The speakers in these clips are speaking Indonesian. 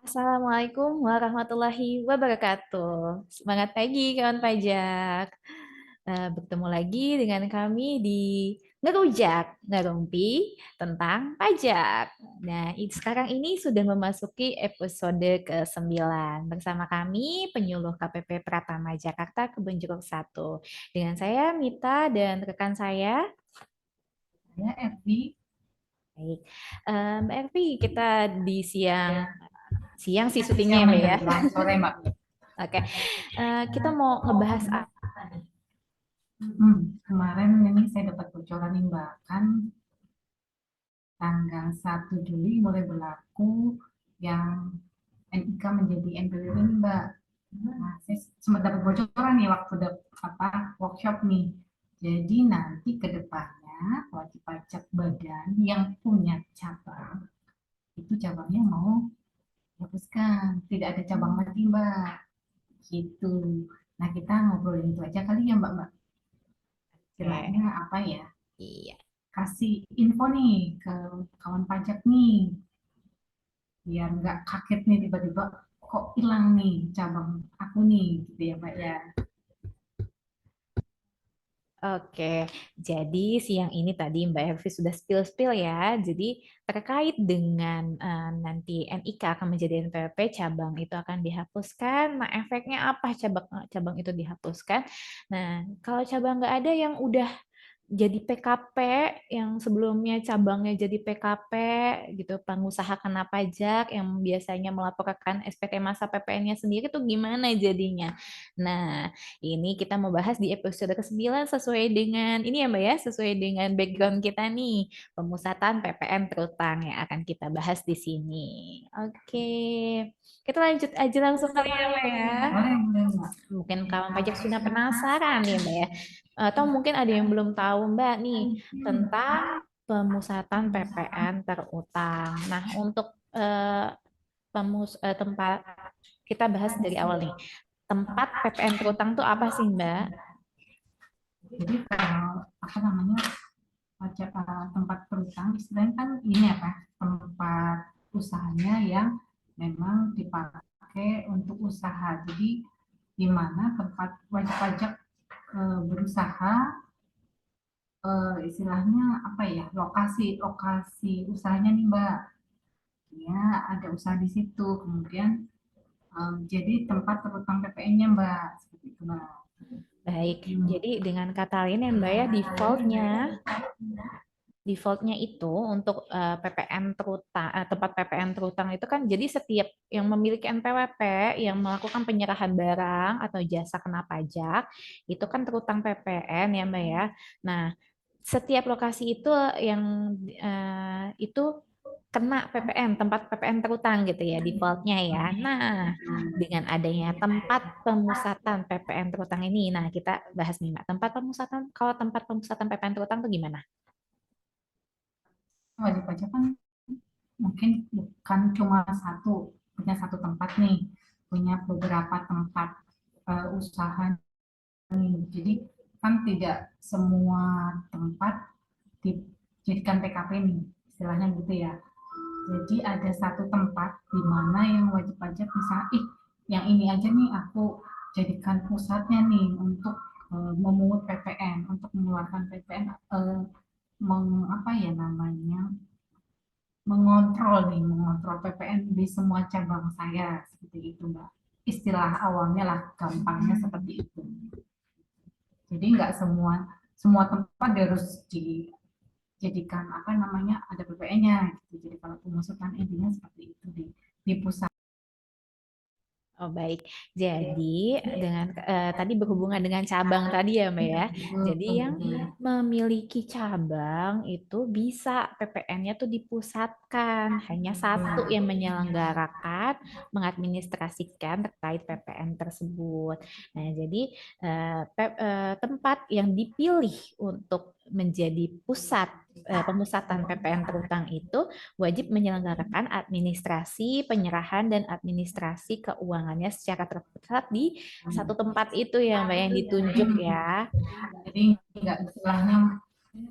Assalamualaikum warahmatullahi wabarakatuh. Semangat pagi kawan pajak. Bertemu lagi dengan kami di Ngerujak, Ngerumpi tentang pajak. Nah, sekarang ini sudah memasuki episode ke-9 bersama kami penyuluh KPP Pratama Jakarta Kebun Jeruk 1. Dengan saya Mita dan rekan saya. Ya, Evi. Baik. Mbak Ervi, kita di siang sih syutingnya Siang ya, Mbak ya. menjelang sore, Mbak. Oke, kita mau ngebahas Kemarin ini saya dapat bocoran nih, Mbak. Kan tanggal 1 Juli mulai berlaku yang NIK menjadi NPWP nih, Mbak. Nah, saya sempat dapat bocoran nih waktu workshop nih. Jadi nanti ke depannya wajib pajak badan yang punya cabang itu cabangnya mau hapuskan, tidak ada cabang lagi, Mbak. Gitu. Nah, kita ngobrolin itu aja kali ya, Mbak. Oke, Istilahnya apa ya? iya. Kasih info nih ke kawan pajak nih, biar nggak kaget nih tiba-tiba kok hilang nih cabang aku nih, gitu ya, Mbak ya. Oke, jadi siang ini tadi Mbak Elvi sudah spill-spill ya. Jadi terkait dengan nanti NIK akan menjadi NPWP, cabang itu akan dihapuskan. Nah, efeknya apa cabang cabang itu dihapuskan? Nah, kalau cabang nggak ada yang udah jadi PKP, yang sebelumnya cabangnya jadi PKP gitu, pengusaha kena pajak yang biasanya melaporkan SPT masa PPN-nya sendiri tuh gimana jadinya. Nah, ini kita mau bahas di episode ke-9 sesuai dengan ini ya Mbak ya, sesuai dengan background kita nih, pemusatan PPN terutang yang akan kita bahas di sini. Oke. Kita lanjut aja langsung kali ya Mbak ya. Boleh, boleh, Mbak. Mungkin kawan pajak sudah penasaran ya Mbak ya. Atau mungkin ada yang belum tahu Mbak nih tentang pemusatan PPN terutang. Nah, untuk tempat kita bahas dari awal nih. Tempat PPN terutang tuh apa sih Mbak? Jadi kalau apa namanya pajak tempat terutang istilahnya kan ini apa tempat usahanya yang memang dipakai untuk usaha. Jadi di mana tempat wajib pajak berusaha, istilahnya apa ya, lokasi lokasi usahanya nih, Mbak, ya ada usaha di situ, kemudian jadi tempat terutang PPN-nya, Mbak, seperti itu, Mbak. Baik, Hmm. jadi dengan kata lain ya Mbak ya, defaultnya itu untuk PPN terutang, tempat PPN terutang itu kan jadi setiap yang memiliki NPWP yang melakukan penyerahan barang atau jasa kena pajak itu kan terutang PPN ya Mbak ya. Nah, setiap lokasi itu yang itu kena PPN, tempat PPN terutang gitu ya defaultnya ya. Nah, dengan adanya tempat pemusatan PPN terutang ini, nah kita bahas nih Mbak, tempat pemusatan, kalau tempat pemusatan PPN terutang itu gimana? Wajib pajak kan mungkin bukan cuma punya satu tempat nih, punya beberapa tempat usaha nih. Jadi kan tidak semua tempat dijadikan TKP nih, istilahnya gitu ya. Jadi ada satu tempat di mana yang wajib pajak bisa, yang ini aja nih aku jadikan pusatnya nih untuk memungut PPN, untuk mengeluarkan PPN, apa ya namanya, mengontrol PPN di semua cabang saya, seperti itu, Mbak. Istilah awalnya lah, gampangnya seperti itu. Jadi nggak semua semua tempat harus dijadikan apa namanya, ada PPN-nya gitu. Jadi kalau pengusutan intinya seperti itu di pusat. Oh baik, jadi dengan tadi berhubungan dengan cabang tadi ya Mbak ya. Jadi yang memiliki cabang itu bisa PPN-nya tuh dipusatkan, hanya satu yang menyelenggarakan, mengadministrasikan terkait PPN tersebut. Nah jadi tempat yang dipilih untuk menjadi pusat pemusatan PPN terutang itu wajib menyelenggarakan administrasi, penyerahan, dan administrasi keuangannya secara terpusat di satu tempat itu ya Mbak yang ditunjuk ya. Jadi nggak istilahnya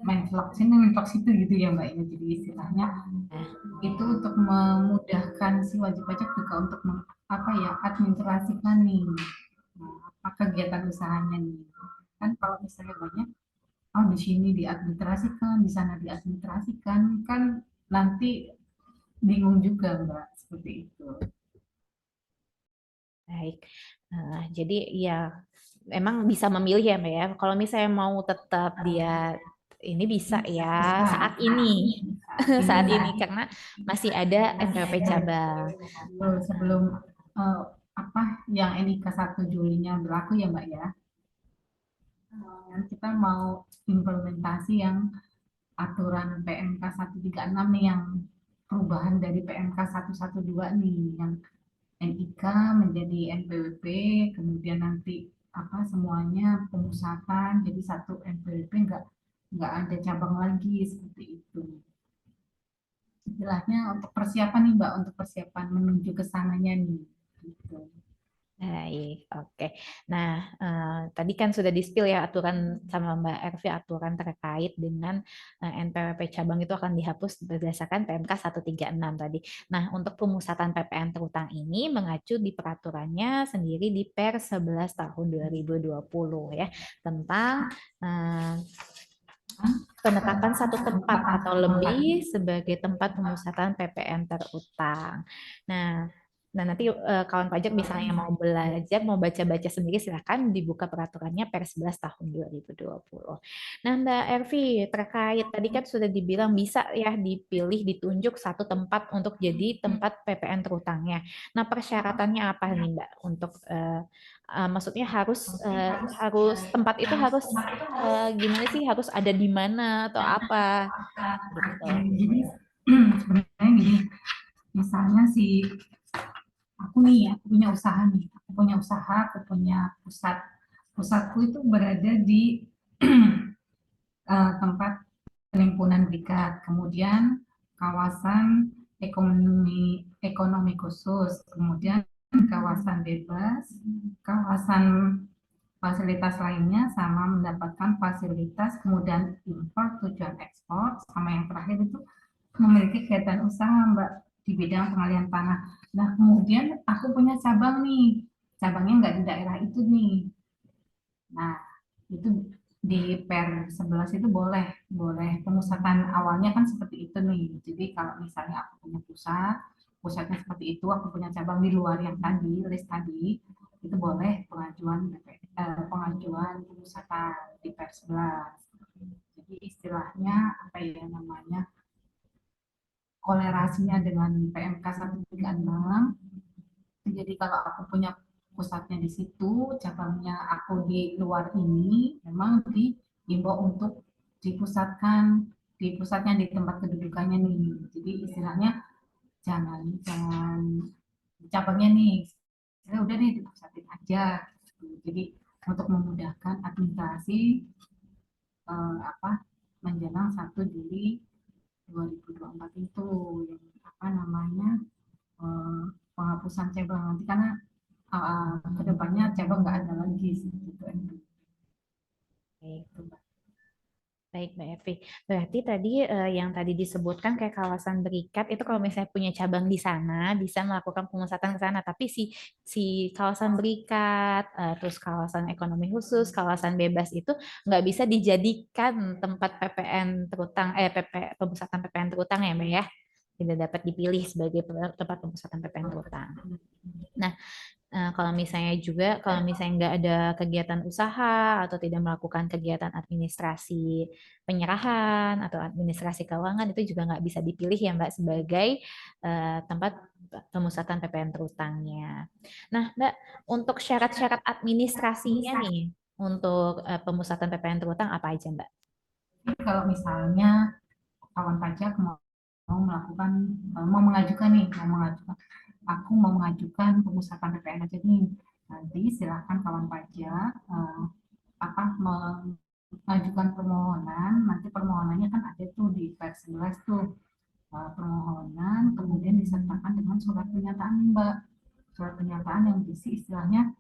main vlog sini main vlog situ gitu ya, Mbak, ya. Jadi istilahnya Nah, itu untuk memudahkan memudahkan si wajib pajak juga untuk administrasikan nih, apa kegiatan usahanya nih. Kan kalau misalnya banyak, oh di sini diadministrasikan, di sana diadministrasikan, kan nanti bingung juga Mbak, seperti itu. Baik. Jadi ya emang bisa memilih ya Mbak ya. Kalau misalnya mau tetap dia ini bisa ya Bisa, saat ini. ini Saat ini karena masih ada masih NPWP ada cabang. sebelum eh, apa yang NIK 1 Julinya berlaku ya Mbak ya. Kita mau implementasi yang aturan PMK 136 nih, yang perubahan dari PMK 112 nih, yang NIK menjadi NPWP, kemudian nanti semuanya pemusatan jadi satu NPWP, nggak ada cabang lagi seperti itu. Istilahnya untuk persiapan nih Mbak, untuk persiapan menuju ke sananya nih. Gitu. Baik, oke. Nah, tadi kan sudah di-spill ya aturan sama Mbak Ervi, aturan terkait dengan NPWP cabang itu akan dihapus berdasarkan PMK 136 tadi. Nah, untuk pemusatan PPN terutang ini mengacu di peraturannya sendiri di Per 11 tahun 2020 ya, tentang penetapan satu tempat atau lebih sebagai tempat pemusatan PPN terutang. Nah, nanti kawan pajak misalnya mau belajar, mau baca-baca sendiri silakan dibuka peraturannya Per 11 tahun 2020. Nah, Mbak Ervi, terkait tadi kan sudah dibilang bisa ya dipilih ditunjuk satu tempat untuk jadi tempat PPN terutangnya. Nah, persyaratannya apa nih Mbak untuk maksudnya harus tempat itu harus gimana sih harus ada di mana atau apa gitu. Jadi sebenarnya gini, misalnya aku punya usaha nih, aku punya pusatku itu berada di tempat penimbunan berikat, kemudian kawasan ekonomi khusus, kemudian kawasan bebas, kawasan fasilitas lainnya, sama mendapatkan fasilitas kemudian impor tujuan ekspor, sama yang terakhir itu memiliki kegiatan usaha Mbak di bidang pengalian tanah. Nah kemudian aku punya cabang nih, cabangnya nggak di daerah itu nih. Nah itu di Per 11 itu boleh boleh pemusatan awalnya kan seperti itu nih. Jadi kalau misalnya aku punya pusatnya seperti itu, aku punya cabang di luar yang tadi list tadi, itu boleh pengajuan pemusatan di Per 11. Jadi istilahnya apa ya namanya, kolerasinya dengan PMK 136. Jadi kalau aku punya pusatnya di situ, cabangnya aku di luar ini, memang diimbau untuk dipusatkan di pusatnya di tempat kedudukannya nih. Jadi istilahnya jangan jangan cabangnya nih, saya udah nih dipusatin aja. Jadi untuk memudahkan administrasi apa menjelang 1 Juli 2024 itu, yang apa namanya, eh, penghapusan cabang nanti, karena kedepannya cabang nggak ada lagi sih gitu. Baik. Baik, Mbak Evi. Berarti tadi yang tadi disebutkan kayak kawasan berikat itu kalau misalnya punya cabang di sana bisa melakukan pemusatan ke sana. Tapi si si kawasan berikat, terus kawasan ekonomi khusus, kawasan bebas itu nggak bisa dijadikan tempat PPN terutang, pemusatan PPN terutang ya, Mbak ya. Tidak dapat dipilih sebagai tempat pemusatan PPN terutang. Nah, kalau misalnya juga, kalau misalnya nggak ada kegiatan usaha atau tidak melakukan kegiatan administrasi penyerahan atau administrasi keuangan itu juga nggak bisa dipilih ya Mbak sebagai tempat pemusatan PPN terutangnya. Nah Mbak, untuk syarat-syarat administrasinya nih untuk pemusatan PPN terutang apa aja Mbak? Jadi kalau misalnya kawan pajak mau melakukan mau mengajukan nih, aku mau mengajukan pemusatan PPN aja nih, nanti silahkan kawan pajak mengajukan permohonan. Nanti permohonannya kan ada tuh di Per 11 tuh, permohonan kemudian disertakan dengan surat pernyataan Mbak, surat pernyataan yang berisi istilahnya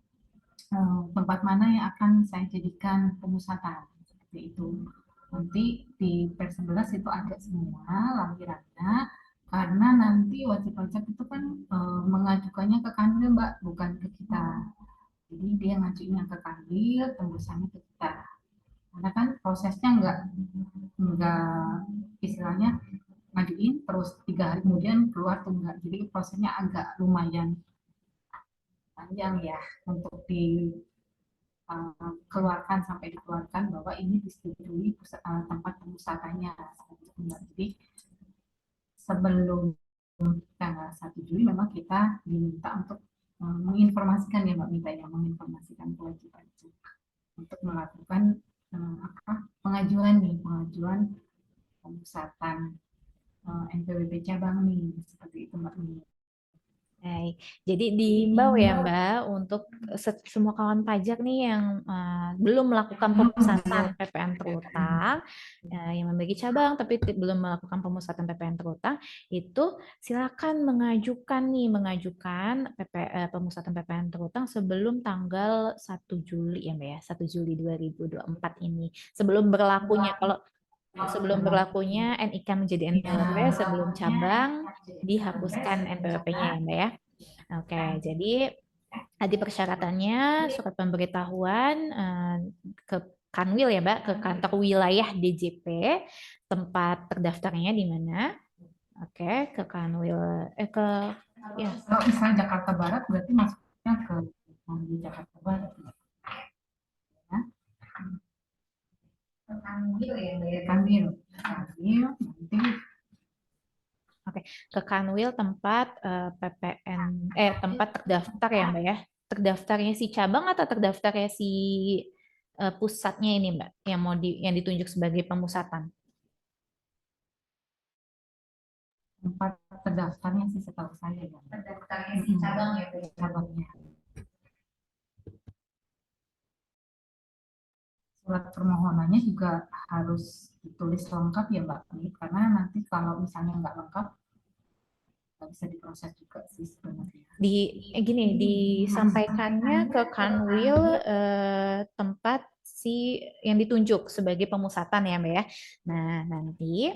tempat mana yang akan saya jadikan pemusatan seperti itu. Nanti di Per 11 itu ada semua lampirannya, Karena nanti wajib pajak itu kan mengajukannya ke Kanwil, Mbak, bukan ke kita. Jadi dia ngajuinnya ke Kanwil, tembusannya ke kita. Karena kan prosesnya nggak istilahnya ngajuin terus 3 hari kemudian keluar tuh enggak. Jadi prosesnya agak lumayan panjang ya untuk dikeluarkan sampai dikeluarkan bahwa ini disetujui tempat pemusatanya. Jadi sebelum tanggal 1 Juli memang kita diminta untuk menginformasikan ya Mbak Mita ya, menginformasikan kewajiban untuk melakukan pengajuan pengajuan pemusatan NPWP cabang nih, seperti itu Mbak Mita. Baik, jadi diimbau ya Mbak untuk semua kawan pajak nih yang belum melakukan pemusatan PPN terutang, yang memiliki cabang tapi belum melakukan pemusatan PPN terutang, itu silakan mengajukan pemusatan PPN terutang sebelum tanggal 1 Juli ya Mbak ya, 1 Juli 2024 ini. Sebelum berlakunya NIK menjadi NPWP, sebelum cabang dihapuskan NPWP-nya ya Mbak ya. Oke, jadi tadi persyaratannya surat pemberitahuan ke Kanwil ya Mbak, ke kantor wilayah DJP, tempat terdaftarnya di mana. Oke, ke Kanwil, ke ya. Kalau misalnya Jakarta Barat berarti masuknya ke Jakarta Barat. Ya. Kanwil ya, Kanwil. Kanwil nanti Oke, ke Kanwil tempat PPN tempat terdaftar ya Mbak ya. Terdaftarnya si cabang atau terdaftarnya si pusatnya ini Mbak yang ditunjuk sebagai pemusatan. tempat terdaftarnya sih setahu saya ya. Terdaftarnya si cabang ya, cabangnya. Surat permohonannya juga harus ditulis lengkap ya Mbak, karena nanti kalau misalnya nggak lengkap nggak bisa diproses juga sih sebenarnya. Gini disampaikannya ke Kanwil tempat si yang ditunjuk sebagai pemusatan ya Mbak ya. Nah, nanti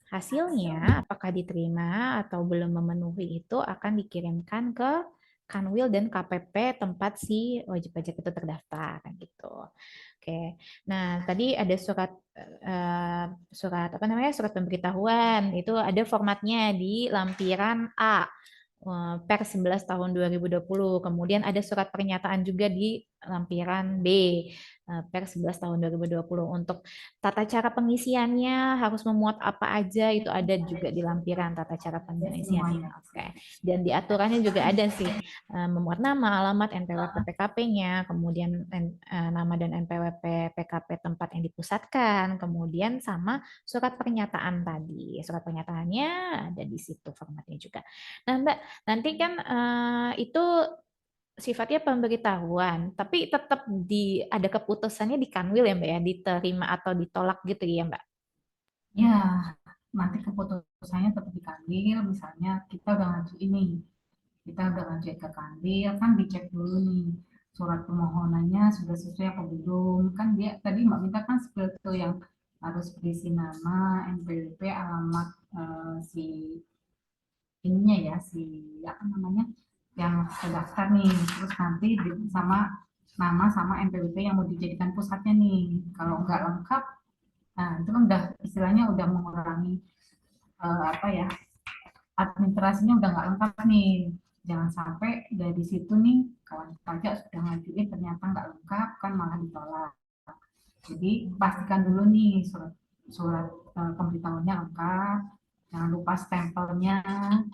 hasilnya apakah diterima atau belum memenuhi itu akan dikirimkan ke Kanwil dan KPP tempat si wajib pajak itu terdaftar kan gitu. Oke. Nah, tadi ada surat apa namanya? Surat pemberitahuan. Itu ada formatnya di lampiran A per 11 tahun 2020. Kemudian ada surat pernyataan juga di lampiran B per 11 tahun 2020. Untuk tata cara pengisiannya harus memuat apa aja itu ada juga di lampiran tata cara pengisiannya. Oke. Dan di aturannya juga ada sih memuat nama, alamat, NPWP PKP-nya, kemudian nama dan NPWP PKP tempat yang dipusatkan, kemudian sama surat pernyataan tadi. Surat pernyataannya ada di situ formatnya juga. Nah, Mbak, nanti kan itu sifatnya pemberitahuan, tapi tetap ada keputusannya di Kanwil ya Mbak ya, diterima atau ditolak gitu ya Mbak. Ya, nanti keputusannya tetap di Kanwil, misalnya kita udah ngaju ini, kita udah ngajuin ke Kanwil, kan dicek dulu nih surat permohonannya sudah sesuai apa belum. Kan dia tadi Mbak minta kan seperti itu yang harus berisi nama, NPWP, alamat si ininya ya, si apa namanya yang terdaftar nih. Terus nanti sama nama sama NPWP yang mau dijadikan pusatnya nih. Kalau nggak lengkap, nah itu kan udah istilahnya udah mengurangi apa ya, administrasinya udah nggak lengkap nih. Jangan sampai dari situ nih kawan pajak sudah ngajuin ternyata nggak lengkap kan malah ditolak. Jadi pastikan dulu nih surat surat pemberitahuannya lengkap, jangan lupa stempelnya,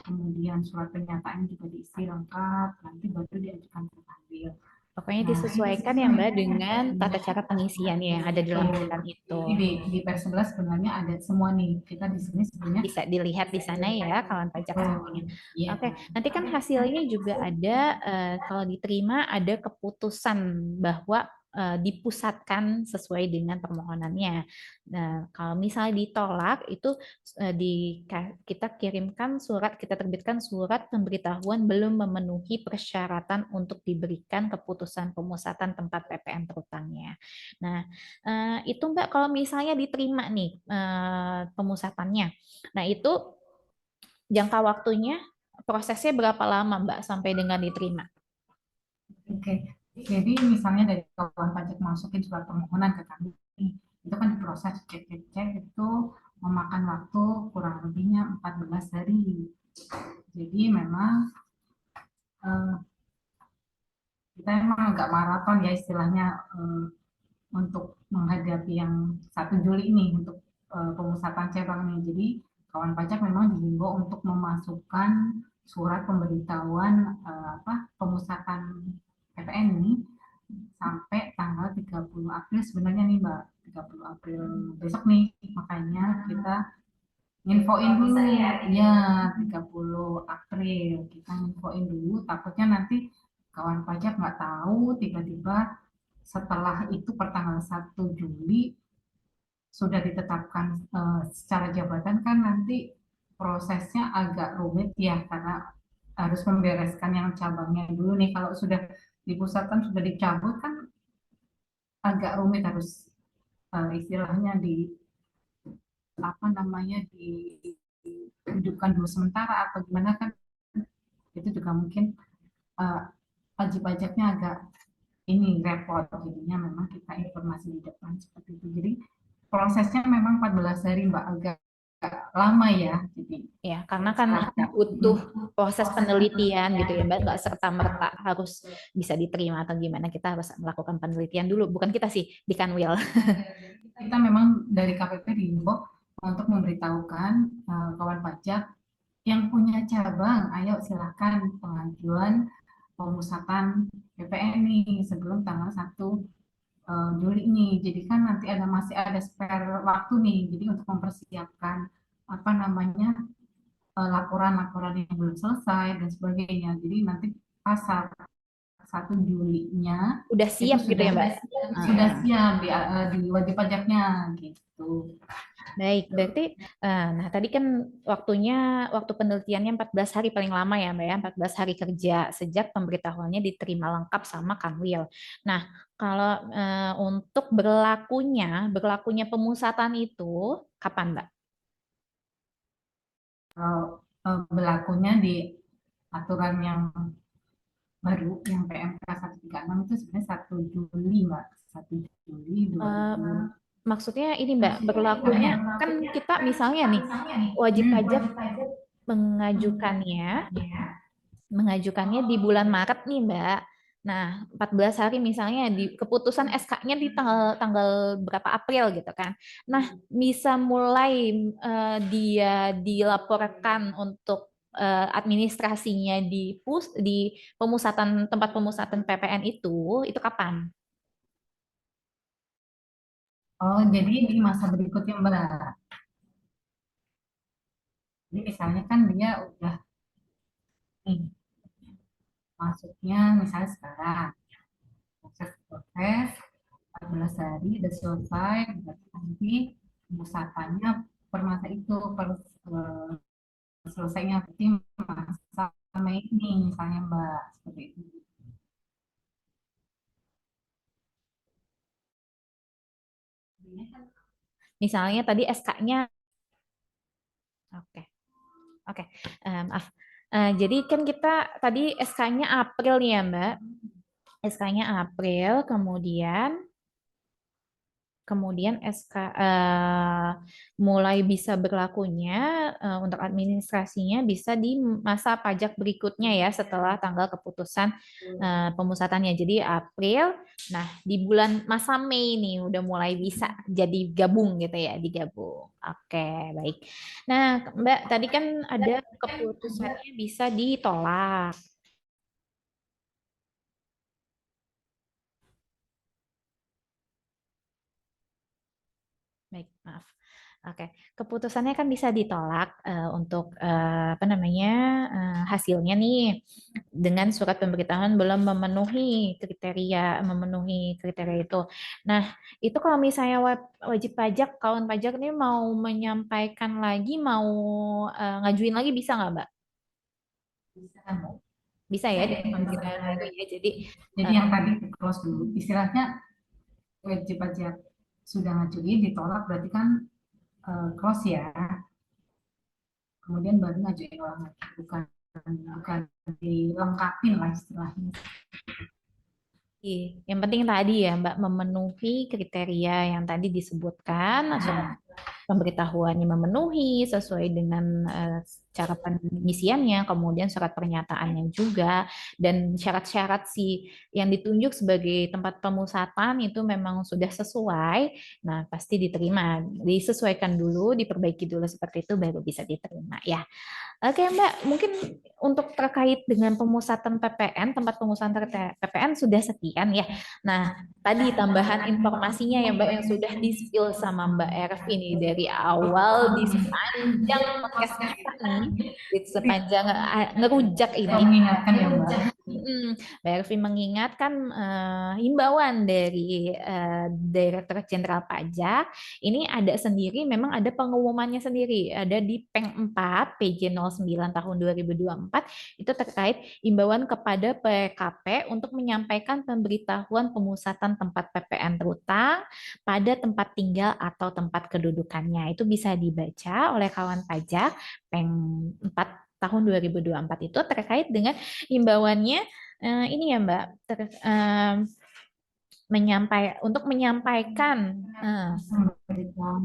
kemudian surat pernyataan juga diisi lengkap, nanti baru diajukan ke Kanwil. Pokoknya Nah, disesuaikan ya Mbak dengan tata cara pengisiannya yang ada di lampiran itu. di per 11 sebenarnya ada semua nih. Kita di sini sebenarnya Bisa dilihat di sana ya kawan pajak semuanya. iya. Oke, nanti kan hasilnya juga ada kalau diterima ada keputusan bahwa dipusatkan sesuai dengan permohonannya. Nah, kalau misalnya ditolak itu kita kita terbitkan surat pemberitahuan belum memenuhi persyaratan untuk diberikan keputusan pemusatan tempat PPN terutangnya. Nah, itu Mbak kalau misalnya diterima nih pemusatannya. Nah, itu jangka waktunya, prosesnya berapa lama Mbak sampai dengan diterima? Oke, jadi misalnya dari kawan pajak masukin surat permohonan ke kami, itu kan diproses cek-cek itu memakan waktu kurang lebihnya 14 hari. Jadi memang eh, kita emang agak maraton ya istilahnya untuk menghadapi yang 1 Juli ini untuk pemusatan cabang nih. Jadi kawan pajak memang dihimbau untuk memasukkan surat pemberitahuan apa pemusatan PPN ini sampai tanggal 30 April sebenarnya nih Mbak. 30 April besok nih. Makanya kita infoin dulu ya 30 April kita infoin dulu takutnya nanti kawan pajak nggak tahu tiba-tiba setelah itu pertanggal 1 Juli sudah ditetapkan secara jabatan kan nanti prosesnya agak rumit ya karena harus membereskan yang cabangnya dulu nih kalau sudah dipusatkan sudah dicabut kan agak rumit harus istilahnya di apa namanya dihidupkan dulu sementara atau gimana kan itu juga mungkin uh, wajib pajaknya agak ini repot jadinya memang kita informasi di depan seperti itu jadi prosesnya memang 14 hari Mbak agak lama ya jadi Ya, karena kan butuh proses penelitian gitu ya, Mbak. Nggak serta-merta harus bisa diterima atau gimana. Kita harus melakukan penelitian dulu. Bukan kita sih, di Kanwil. kita memang dari KPP diimbau untuk memberitahukan kawan pajak yang punya cabang, ayo silahkan pengajuan pemusatan PPN nih sebelum tanggal 1 Juli nih. Jadi kan nanti masih ada spare waktu nih. Jadi untuk mempersiapkan apa namanya laporan-laporan yang belum selesai dan sebagainya. Jadi nanti pasal 1 Julinya Udah itu siap gitu ya, Mbak? sudah siap di wajib pajaknya gitu. Baik, berarti nah tadi kan waktu penelitiannya 14 hari paling lama ya Mbak ya, 14 hari kerja sejak pemberitahuannya diterima lengkap sama Kanwil. Nah, kalau untuk berlakunya pemusatan itu kapan Mbak? Kalau berlakunya di aturan yang baru yang PMK 136 itu sebenarnya 1 Juli Mbak 1 Juli Eh, 2000 Maksudnya ini Mbak, berlakunya kan kita misalnya nih wajib pajak mengajukannya mengajukannya di bulan Maret nih, Mbak. Nah, 14 hari misalnya di keputusan SK-nya di tanggal tanggal berapa April gitu kan. Nah, bisa mulai dia dilaporkan untuk administrasinya di pemusatan tempat pemusatan PPN itu kapan? Oh jadi di masa berikutnya Mbak jadi misalnya kan dia udah nih masuknya misalnya sekarang proses 14 hari udah selesai berarti nanti pemusatannya per masa itu eh, selesainya berarti masa Mei ini misalnya Mbak seperti itu. Misalnya tadi SK-nya oke. Oke, maaf. Jadi kan kita tadi SK-nya April nih ya, Mbak. SK-nya April, kemudian SK mulai bisa berlakunya untuk administrasinya bisa di masa pajak berikutnya ya setelah tanggal keputusan pemusatannya. Jadi April, nah di bulan masa Mei nih udah mulai bisa jadi gabung gitu ya, digabung. Oke, baik. Nah, Mbak, tadi kan ada keputusannya bisa ditolak. Baik, maaf. Oke, keputusannya kan bisa ditolak untuk apa namanya hasilnya nih dengan surat pemberitahuan belum memenuhi kriteria itu. Nah, itu kalau misalnya wajib pajak, kawan pajak nih mau menyampaikan lagi, mau ngajuin lagi bisa nggak, Mbak? Bisa ya dengan pemberitahuan baru ya. Jadi Eh, yang tadi close dulu istilahnya wajib pajak sudah ngajuin ditolak berarti kan close ya kemudian baru ngajuin ulang lagi, bukan bukan dilengkapin lah istilahnya. Yang penting tadi ya Mbak memenuhi kriteria yang tadi disebutkan, surat pemberitahuannya memenuhi sesuai dengan cara pengisiannya, kemudian surat pernyataannya juga, dan syarat-syarat si yang ditunjuk sebagai tempat pemusatan itu memang sudah sesuai, nah pasti diterima. Disesuaikan dulu, diperbaiki dulu seperti itu baru bisa diterima ya. Oke Mbak, mungkin untuk terkait dengan pemusatan PPN, tempat pemusatan PPN sudah sekian ya. Nah, tadi tambahan informasinya ya Mbak yang sudah di-spill sama Mbak Ervi nih dari awal di sepanjang podcast kita nih, di sepanjang ngerujak ini. Mengingatkan ya Mbak. Mbak Ervi mengingatkan himbauan dari Direktur Jenderal Pajak, ini ada sendiri, memang ada pengumumannya sendiri, ada di Peng 4, PJ 09 tahun 2024, itu terkait himbauan kepada PKP untuk menyampaikan pemberitahuan pemusatan tempat PPN terutang pada tempat tinggal atau tempat kedudukannya. Itu bisa dibaca oleh kawan pajak Peng 4 tahun 2024 itu terkait dengan himbauannya ini ya Mbak untuk menyampaikan memberikan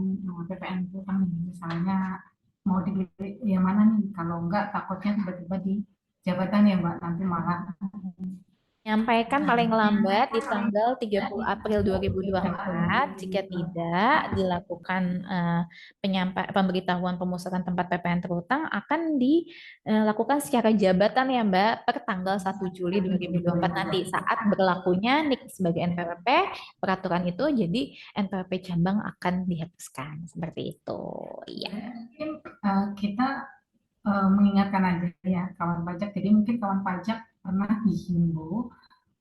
PPN itu kan misalnya mau dipilih yang mana nih, kalau enggak takutnya tiba-tiba di jabatan ya Mbak, nanti malah menyampaikan paling lambat di tanggal 30 April 2024. Jika tidak dilakukan pemberitahuan pemusatan tempat PPN terutang akan dilakukan secara jabatan ya Mbak per tanggal 1 Juli 2024 nanti saat berlakunya NIK sebagai NPWP peraturan itu, jadi NPWP cabang akan dihapuskan seperti itu. Iya. Mungkin kita mengingatkan aja ya kawan pajak. Jadi mungkin kawan pajak pernah dihimbau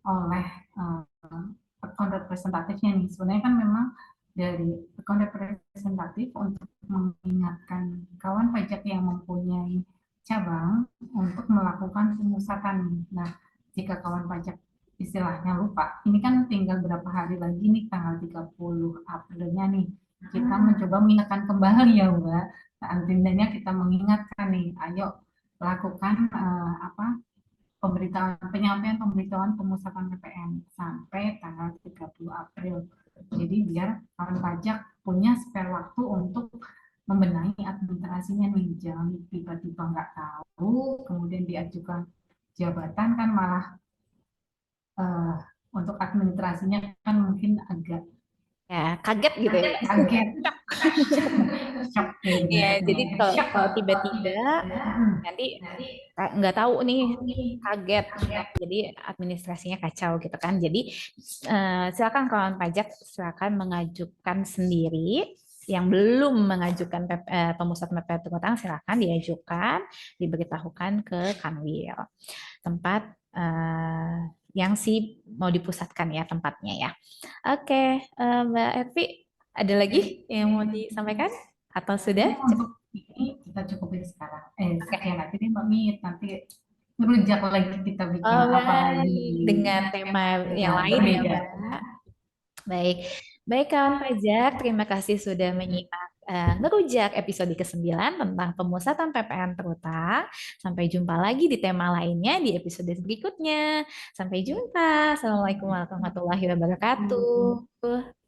oleh account representatifnya nih. Sebenarnya kan memang dari account representatif untuk mengingatkan kawan pajak yang mempunyai cabang untuk melakukan pemusatan. Nah, jika kawan pajak istilahnya lupa, ini kan tinggal berapa hari lagi nih, tanggal 30 Aprilnya nih, kita mencoba mengingatkan kembali ya Mbak. Nah, artinya kita mengingatkan nih, ayo lakukan penyampaian pemberitahuan pemusatan PPN sampai tanggal 30 April. Jadi biar kawan pajak punya spare waktu untuk membenahi administrasinya nih, jangan tiba-tiba nggak tahu kemudian diajukan jabatan kan malah untuk administrasinya kan mungkin agak Ya, kaget gitu ya. kaget. Shock Ya, jadi Shock. kalau tiba-tiba nanti nggak tahu nih, kaget, jadi administrasinya kacau gitu kan. Jadi silakan kawan pajak silakan mengajukan sendiri. Yang belum mengajukan pemusatan PPN terutang silakan diajukan, diberitahukan ke Kanwil tempat yang mau dipusatkan ya tempatnya ya. Oke, Mbak Evi, ada lagi yang mau disampaikan atau sudah? Untuk ini kita cukupin sekarang. Sekian nanti nih Mbak Mit, nanti berujak lagi kita bikin Oh, apa baik. lagi Dengan tema yang lain ya, berbeda. Mbak. Baik, baik kawan pajak, terima kasih sudah menyimak ngerujak episode ke-9 tentang pemusatan PPN terutang. Sampai jumpa lagi di tema lainnya di episode berikutnya. Sampai jumpa. Assalamualaikum warahmatullahi wabarakatuh.